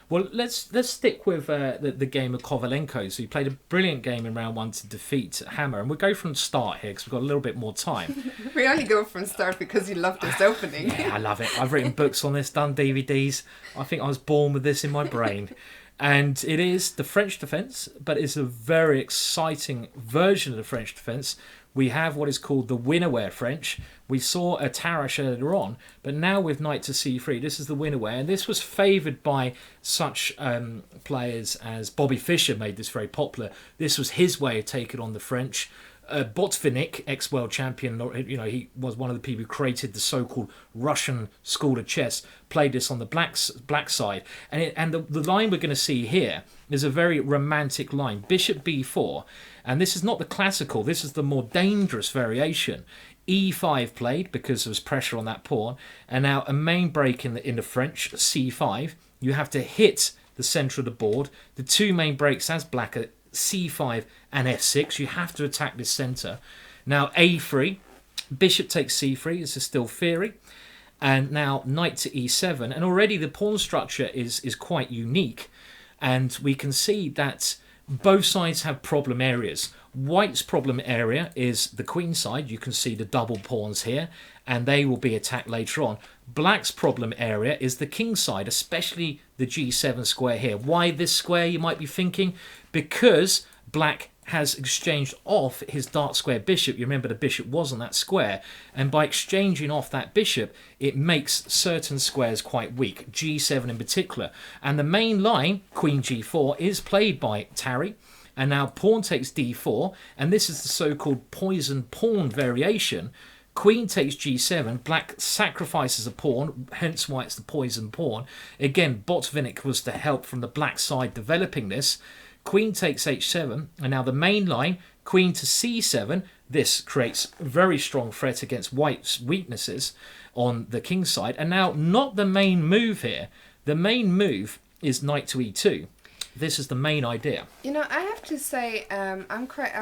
Well, let's stick with the game of Kovalenko. So he played a brilliant game in round 1 to defeat Hammer, and we'll go from the start here because we've got a little bit more time. We only go from start because you love this opening. Yeah, I love it. I've written books on this, done DVDs. I think I was born with this in my brain. And it is the French defence, but it's a very exciting version of the French defence. We have what is called the winner-ware French. We saw a Tarash earlier on, but now with knight to c3, this is the winner-ware. And this was favoured by such players as Bobby Fischer made this very popular. This was his way of taking on the French. Botvinnik, ex-world champion, he was one of the people who created the so-called Russian school of chess, played this on the black side. And the line we're going to see here is a very romantic line. Bishop b4, and this is not the classical, this is the more dangerous variation. e5 played because there was pressure on that pawn, and now a main break in the French, c5. You have to hit the centre of the board. The two main breaks as black are c5 and f6. You have to attack this centre. Now a3, bishop takes c3. This is still theory. And now knight to e7. And already the pawn structure is quite unique. And we can see that both sides have problem areas. White's problem area is the queen side. You can see the double pawns here, and they will be attacked later on. Black's problem area is the king side, especially the g7 square here. Why this square, you might be thinking? Because black has exchanged off his dark square bishop. You remember the bishop was on that square, and by exchanging off that bishop, it makes certain squares quite weak, g7 in particular. And the main line, queen g4, is played by Tarry. And now pawn takes d4, and this is the so-called poison pawn variation. Queen takes g7, black sacrifices a pawn, hence why it's the poison pawn. Again, Botvinnik was to help from the black side developing this. Queen takes h7, and now the main line, queen to c7. This creates a very strong threat against white's weaknesses on the king side. And now, not the main move here. The main move is knight to e2. This is the main idea. You know, I have to say, I'm quite